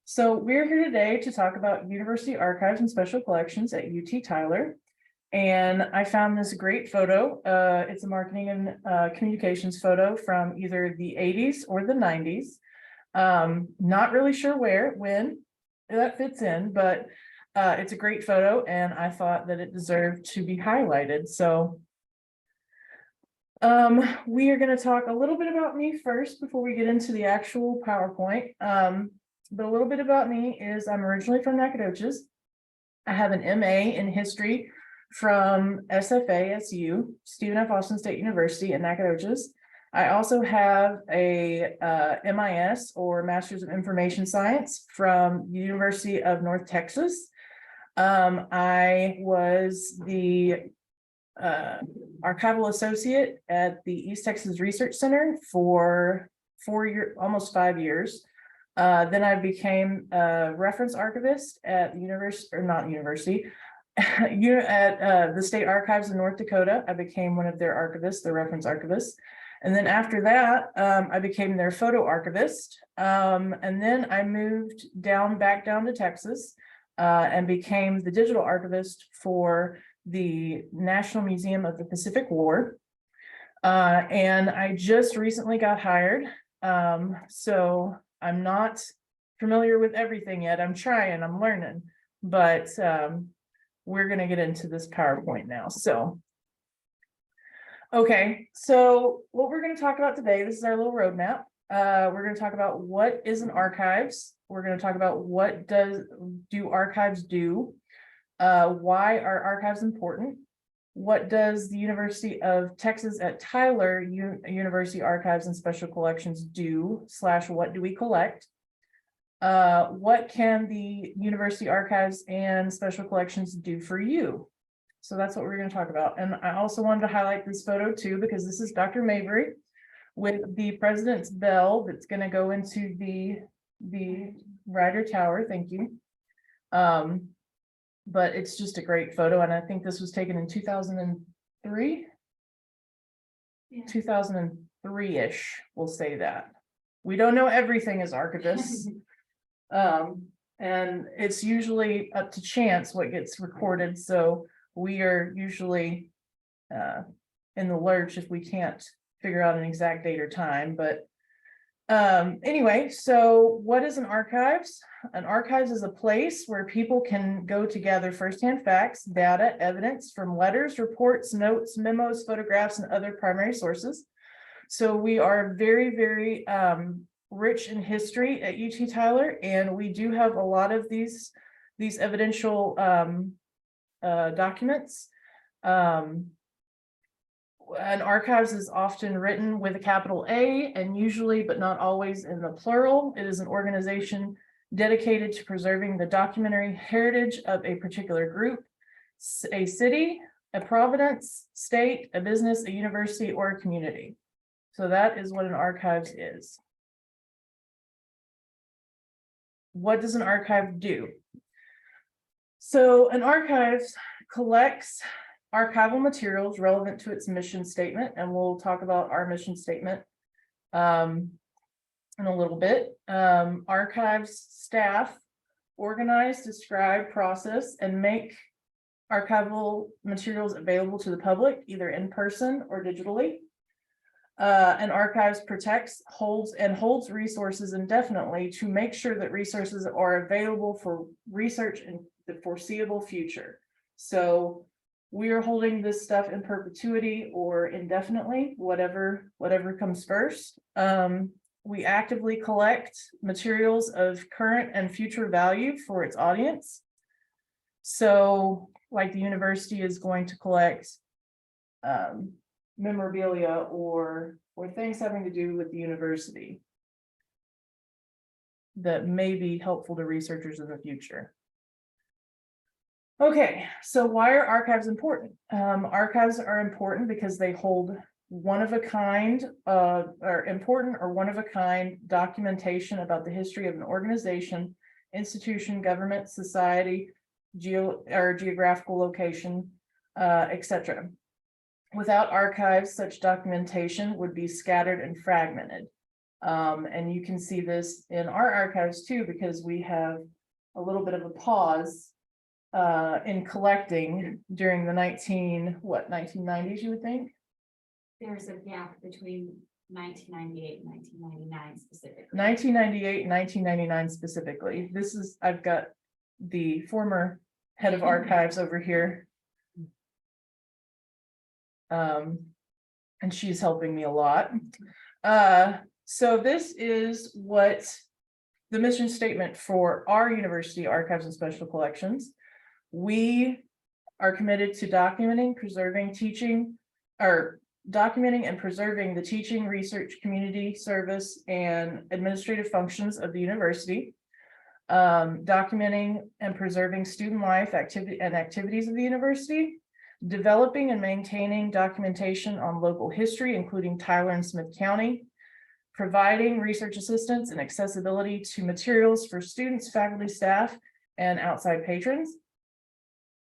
So we're here today to talk about University Archives and Special Collections at UT Tyler. And I found this great photo. It's a marketing and communications photo from either the 80s or the 90s. Not really sure when that fits in, but it's a great photo and I thought that it deserved to be highlighted. So we are going to talk a little bit about me first before we get into the actual PowerPoint. But a little bit about me is I'm originally from Nacogdoches. I have an MA in history from SFASU, Stephen F. Austin State University in Nacogdoches. I also have a MIS or Master's of Information Science from the University of North Texas. I was the archival associate at the East Texas Research Center for almost 5 years. Then I became a reference archivist at the university, or not university, at the State Archives in North Dakota. I became one of their archivists, the reference archivist. And then after that, I became their photo archivist. And then I moved back down to Texas and became the digital archivist for the National Museum of the Pacific War. And I just recently got hired. So I'm not familiar with everything yet. I'm trying, I'm learning, but we're going to get into this PowerPoint now. So, okay, so what we're going to talk about today, this is our little roadmap. We're going to talk about what is an archives. We're going to talk about what do archives do? Why are archives important? What does the University of Texas at Tyler University Archives and Special Collections do / what do we collect? What can the University Archives and Special Collections do for you? So that's what we're going to talk about. And I also wanted to highlight this photo too, because this is Dr. Mabry with the President's Bell that's going to go into the Ryder Tower. Thank you. But it's just a great photo, and I think this was taken in 2003, 2003-ish, we'll say that. We don't know everything as archivists, and it's usually up to chance what gets recorded, so we are usually in the lurch if we can't figure out an exact date or time. But anyway, so what is an archives? An archives is a place where people can go to gather firsthand facts, data, evidence from letters, reports, notes, memos, photographs, and other primary sources. So we are very, very rich in history at UT Tyler, and we do have a lot of these evidential documents. An archives is often written with a capital A and usually, but not always, in the plural. It is an organization dedicated to preserving the documentary heritage of a particular group, a city, a province, state, a business, a university, or a community. So that is what an archives is. What does an archive do? So an archives collects archival materials relevant to its mission statement, and we'll talk about our mission statement in a little bit. Archives staff organize, describe, process, and make archival materials available to the public, either in person or digitally. And archives protects, holds resources indefinitely to make sure that resources are available for research in the foreseeable future. So we are holding this stuff in perpetuity or indefinitely, whatever comes first. We actively collect materials of current and future value for its audience. So, like the university is going to collect memorabilia or things having to do with the university that may be helpful to researchers in the future. Okay, so why are archives important? Archives are important because they hold one-of-a-kind documentation about the history of an organization, institution, government, society, geographical location, etc. Without archives, such documentation would be scattered and fragmented. And you can see this in our archives too, because we have a little bit of a pause in collecting during the 1990s, you would think? There's a gap between 1998 and 1999 specifically. 1998 and 1999 specifically. I've got the former head of archives over here. And she's helping me a lot. So this is what the mission statement for our university archives and special collections. We are committed to documenting, preserving, documenting and preserving the teaching, research, community service, and administrative functions of the university. Documenting and preserving student life, activities of the university. Developing and maintaining documentation on local history, including Tyler and Smith County. Providing research assistance and accessibility to materials for students, faculty, staff, and outside patrons.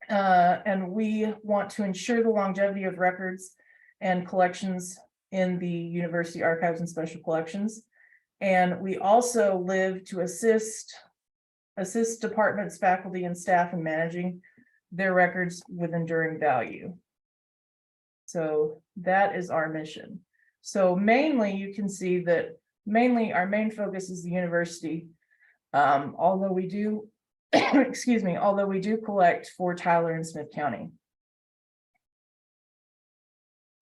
And we want to ensure the longevity of records and collections in the university archives and special collections. And we also live to assist departments, faculty, and staff in managing their records with enduring value. So that is our mission. So mainly you can see that our main focus is the university. Although we do, excuse me, although we do collect for Tyler and Smith County.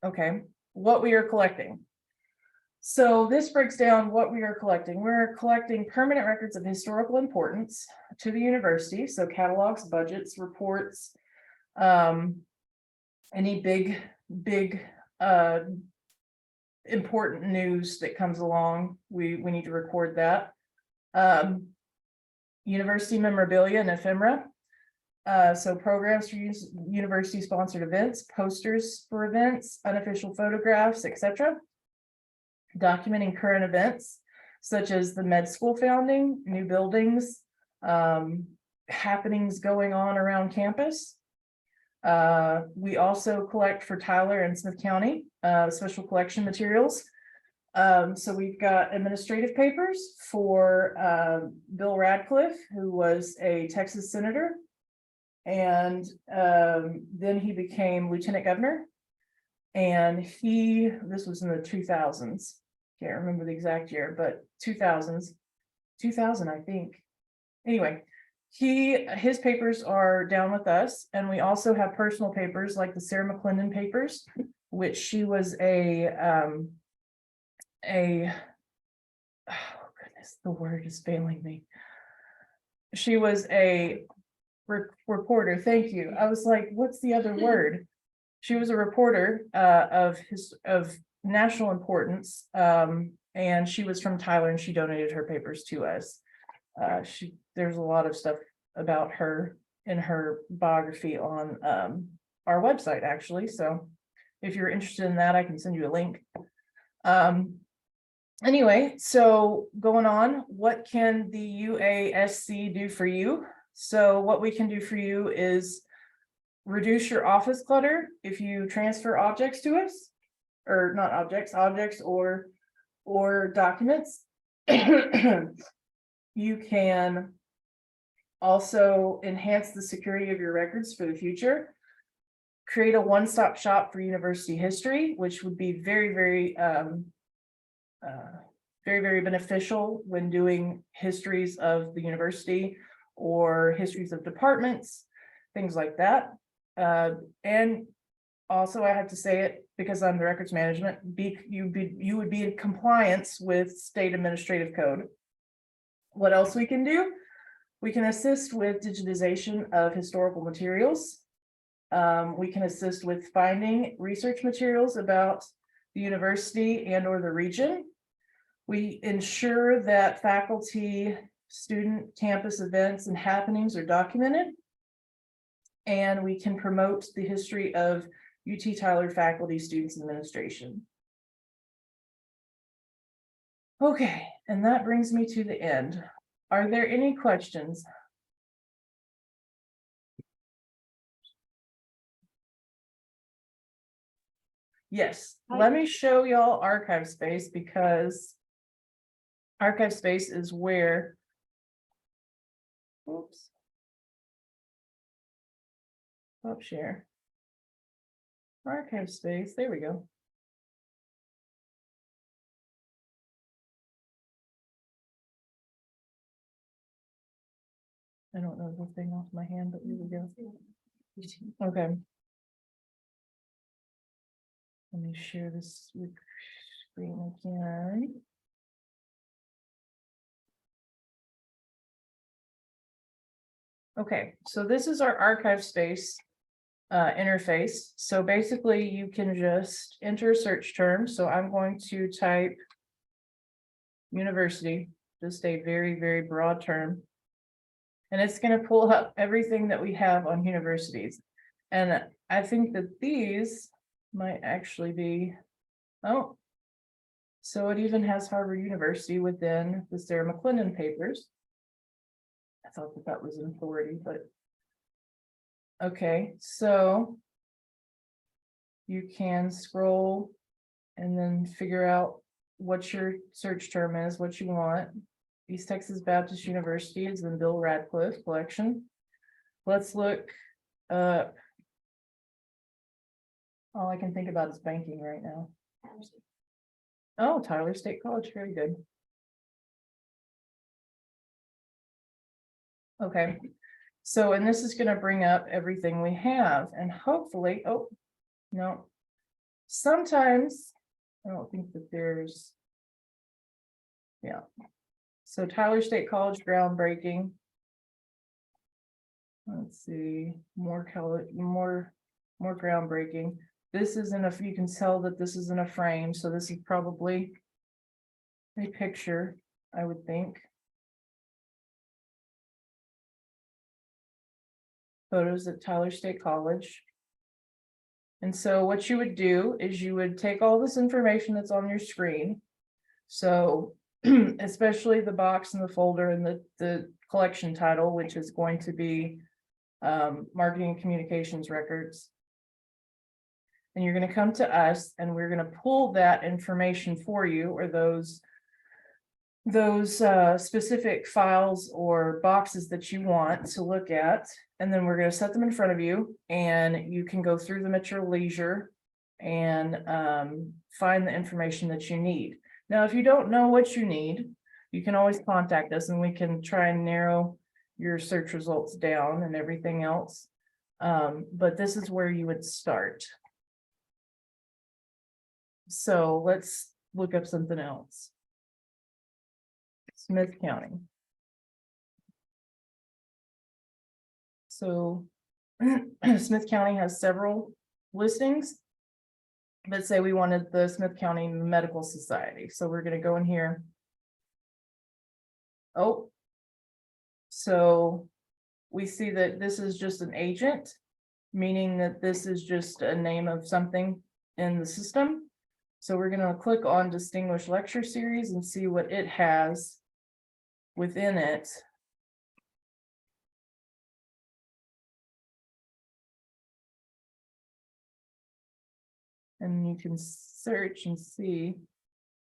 Okay, what we are collecting. So this breaks down what we are collecting. We're collecting permanent records of historical importance to the university. So catalogs, budgets, reports, any big important news that comes along, we need to record that. University memorabilia and ephemera. So programs for university sponsored events, posters for events, unofficial photographs, etc. Documenting current events such as the med school founding, new buildings, happenings going on around campus. We also collect for Tyler and Smith County special collection materials. So we've got administrative papers for Bill Radcliffe, who was a Texas senator, and then he became lieutenant governor. And this was in the 2000s. Can't remember the exact year, but 2000, I think. Anyway, his papers are down with us, and we also have personal papers like the Sarah McClendon papers, which she was oh goodness, the word is failing me. She was a reporter. Thank you. I was like, what's the other word? She was a reporter of national importance, and she was from Tyler, and she donated her papers to us. There's a lot of stuff about her in her biography on our website, actually. So if you're interested in that, I can send you a link. Anyway, so going on, what can the UASC do for you? So what we can do for you is reduce your office clutter if you transfer objects to us, or not objects or documents. You can also enhance the security of your records for the future. Create a one-stop shop for university history, which would be very, very beneficial when doing histories of the university or histories of departments, things like that. And also, I have to say it because I'm the records management, you would be in compliance with state administrative code. What else we can do? We can assist with digitization of historical materials. We can assist with finding research materials about the university and or the region. We ensure that faculty, student, campus events and happenings are documented. And we can promote the history of UT Tyler faculty, students, and administration. Okay, and that brings me to the end. Are there any questions? Yes, let me show y'all archive space because archive space is where. Oops. Stop share. Archive space, there we go. I don't know the thing off my hand, but here we go. Okay. Let me share this with screen again. Okay, so this is our archive space interface. So basically you can just enter a search term. So I'm going to type university, just a very, very broad term. And it's going to pull up everything that we have on universities. And I think that these might actually be, oh, so it even has Harvard University within the Sarah McClendon papers. I thought that that was an authority, but okay, so you can scroll and then figure out what your search term is, what you want. East Texas Baptist University is in Bill Radcliffe collection. Let's look up. All I can think about is banking right now. Oh, Tyler State College, very good. Okay, so, and this is going to bring up everything we have, and hopefully, oh, no. Sometimes, I don't think that there's, yeah. So Tyler State College groundbreaking. Let's see, more groundbreaking. This isn't a, you can tell that this isn't a frame, so this is probably a picture, I would think. Photos at Tyler State College. And so what you would do is you would take all this information that's on your screen. So especially the box and the folder and the collection title, which is going to be marketing and communications records. And you're going to come to us and we're going to pull that information for you, or those specific files or boxes that you want to look at. And then we're going to set them in front of you and you can go through them at your leisure and find the information that you need. Now, if you don't know what you need, you can always contact us and we can try and narrow your search results down and everything else. But this is where you would start. So let's look up something else. Smith County. So Smith County has several listings. Let's say we wanted the Smith County Medical Society. So we're going to go in here. Oh, so we see that this is just an agent, meaning that this is just a name of something in the system. So we're going to click on Distinguished Lecture Series and see what it has within it. And you can search and see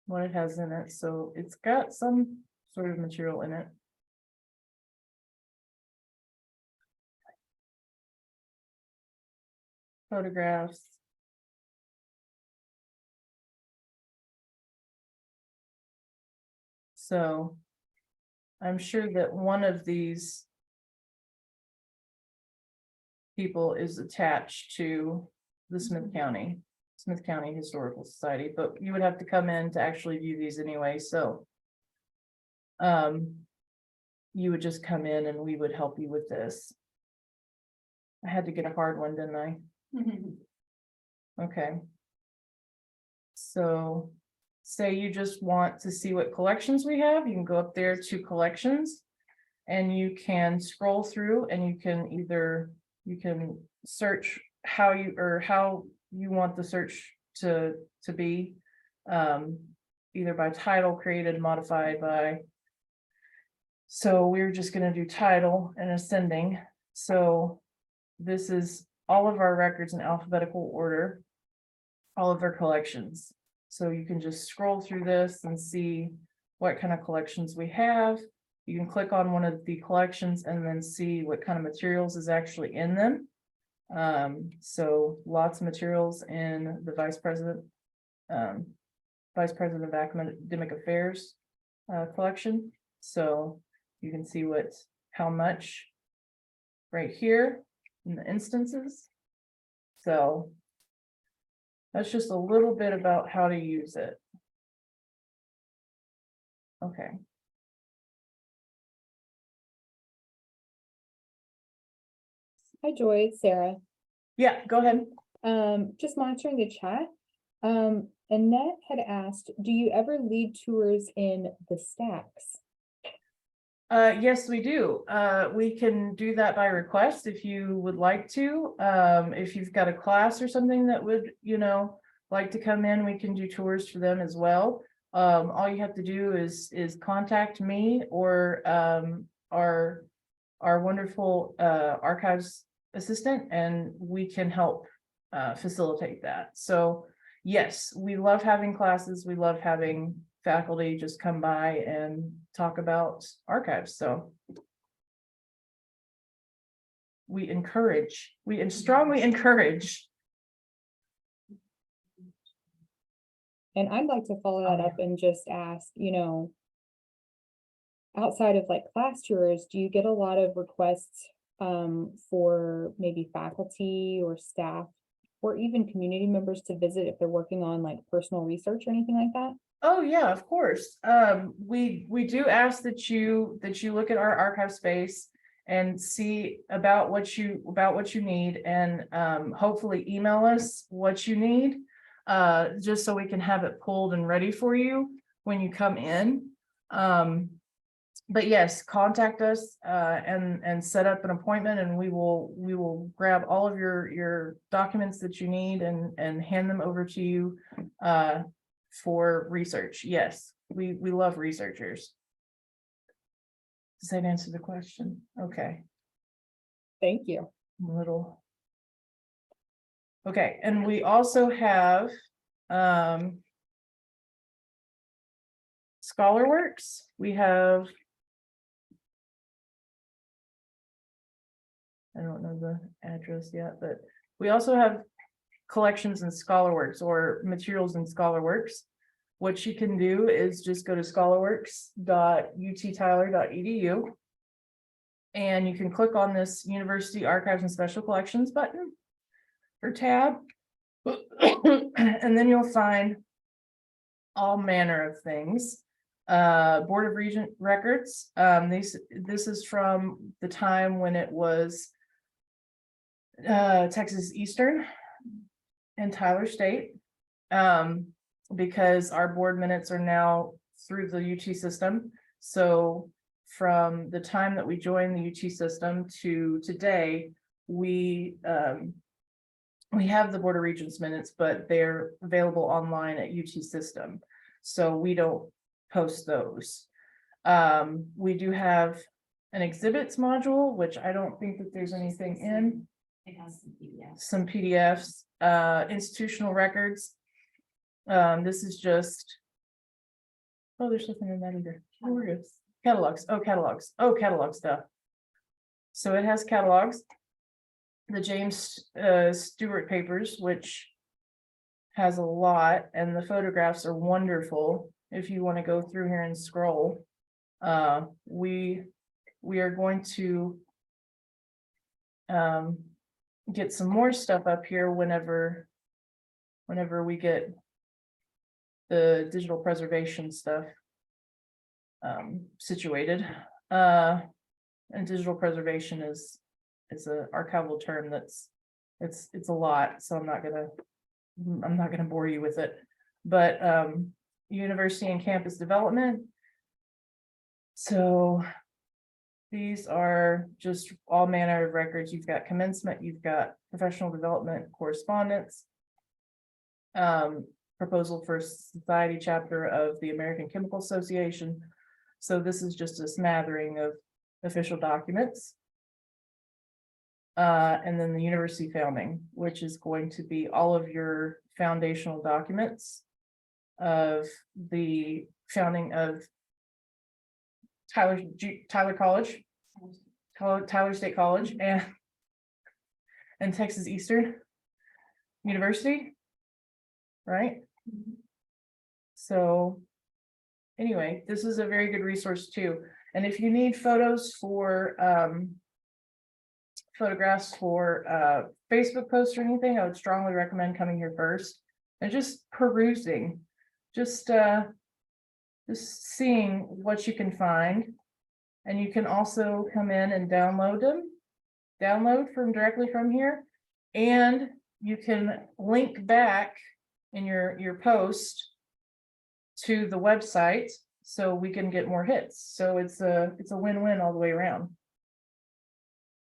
what it has in it. So it's got some sort of material in it. Photographs. So I'm sure that one of these people is attached to the Smith County Historical Society, but you would have to come in to actually view these anyway. So you would just come in and we would help you with this. I had to get a hard one, didn't I? Okay. So say you just want to see what collections we have, you can go up there to collections and you can scroll through and you can search how you want the search to be, either by title, created, modified by. So we're just going to do title and ascending. So this is all of our records in alphabetical order, all of our collections. So you can just scroll through this and see what kind of collections we have. You can click on one of the collections and then see what kind of materials is actually in them. So lots of materials in the Vice President of Academic Affairs collection. So you can see how much right here in the instances. So that's just a little bit about how to use it. Okay. Hi, Joy, it's Sarah. Yeah, go ahead. Just monitoring the chat. Annette had asked, do you ever lead tours in the stacks? Yes, we do. We can do that by request if you would like to. If you've got a class or something that would, like to come in, we can do tours for them as well. All you have to do is contact me or our wonderful archives assistant, and we can help facilitate that. So yes, we love having classes. We love having faculty just come by and talk about archives. So we strongly encourage. And I'd like to follow that up and just ask, outside of like class tours, do you get a lot of requests for maybe faculty or staff or even community members to visit if they're working on like personal research or anything like that? Oh yeah, of course. We do ask that you look at our archive space and see about what you need, and hopefully email us what you need, just so we can have it pulled and ready for you when you come in. But yes, contact us and set up an appointment, and we will grab all of your documents that you need and hand them over to you for research. Yes, we love researchers. Does that answer the question? Okay. Thank you. Okay, and we also have ScholarWorks. We have, I don't know the address yet, but we also have collections in ScholarWorks or materials in ScholarWorks. What you can do is just go to scholarworks.uttyler.edu, and you can click on this University Archives and Special Collections button or tab, and then you'll find all manner of things. Board of Regent records. This is from the time when it was Texas Eastern and Tyler State, because our board minutes are now through the UT system. So from the time that we joined the UT system to today, we have the Board of Regents minutes, but they're available online at UT system. So we don't post those. We do have an exhibits module, which I don't think that there's anything in. It has Some PDFs, institutional records. This is just, oh, there's nothing in that either. Oh, we're good. Catalogs. Oh, catalogs. Oh, catalog stuff. So it has catalogs. The James Stewart papers, which has a lot, and the photographs are wonderful. If you want to go through here and scroll, we are going to get some more stuff up here whenever we get the digital preservation stuff situated. And digital preservation is an archival term that's it's a lot, so I'm not gonna bore you with it. But university and campus development. So these are just all manner of records. You've got commencement, you've got professional development, correspondence, proposal for society chapter of the American Chemical Association. So this is just a smattering of official documents. And then the university founding, which is going to be all of your foundational documents of the founding of Tyler College, Tyler State College, and Texas Eastern University, right? So anyway, this is a very good resource too. And if you need photos for photographs for Facebook posts or anything, I would strongly recommend coming here first and just perusing, just seeing what you can find. And you can also come in and download from directly from here, and you can link back in your post to the website so we can get more hits. So it's a win-win all the way around.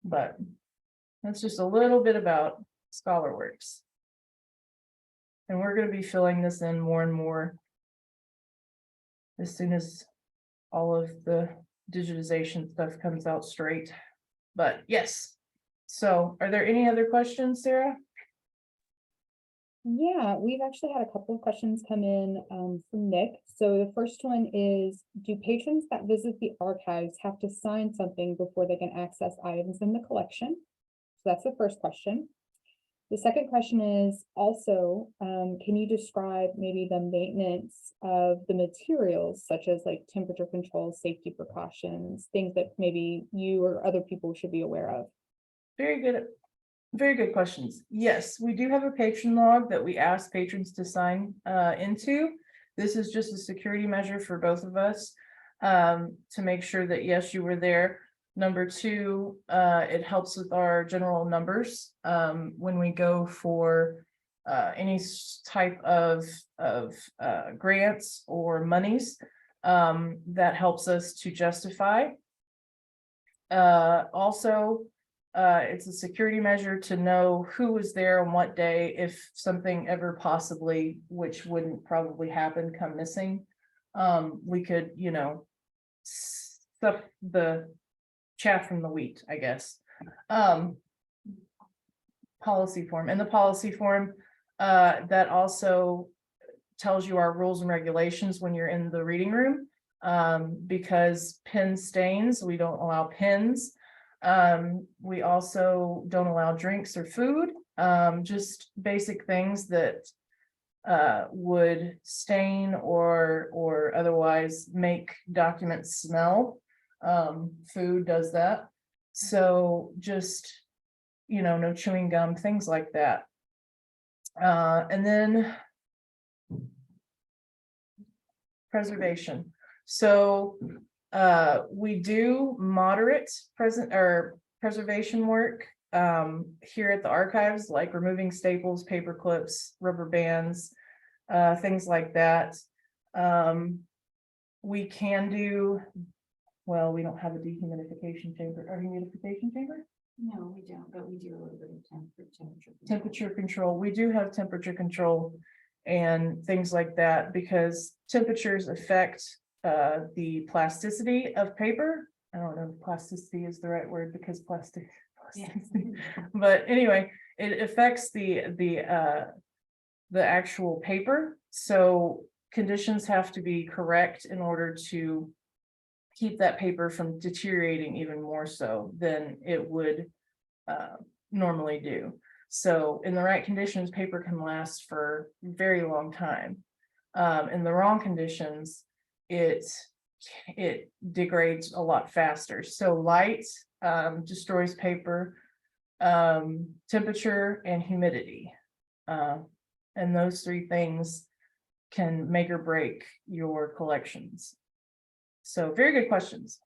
But that's just a little bit about ScholarWorks. And we're going to be filling this in more and more as soon as all of the digitization stuff comes out straight. But yes. So are there any other questions, Sarah? Yeah, we've actually had a couple of questions come in from Nick. So the first one is, do patrons that visit the archives have to sign something before they can access items in the collection? So that's the first question. The second question is also, can you describe maybe the maintenance of the materials, such as like temperature control, safety precautions, things that maybe you or other people should be aware of? Very good questions. Yes, we do have a patron log that we ask patrons to sign into. This is just a security measure for both of us to make sure that, yes, you were there. Number two, it helps with our general numbers when we go for any type of grants or monies. That helps us to justify. Also, it's a security measure to know who was there on what day if something ever possibly, which wouldn't probably happen, come missing. We could, stuff the chaff from the wheat, I guess. Policy form, and the policy form that also tells you our rules and regulations when you're in the reading room, because pen stains, we don't allow pens. We also don't allow drinks or food, just basic things that would stain or otherwise make documents smell. Food does that. So just, no chewing gum, things like that. And then preservation. So we do moderate preservation work here at the archives, like removing staples, paper clips, rubber bands, things like that. We can do, well, we don't have a dehumidification chamber or humidification chamber. No, we don't, but we do a little bit of Temperature control. We do have temperature control and things like that because temperatures affect the plasticity of paper. I don't know if plasticity is the right word because plastic. Yeah. But anyway, it affects the actual paper. So conditions have to be correct in order to keep that paper from deteriorating even more so than it would normally do. So in the right conditions, paper can last for a very long time. In the wrong conditions, it degrades a lot faster. So light destroys paper, temperature and humidity. And those three things can make or break your collections. So very good questions.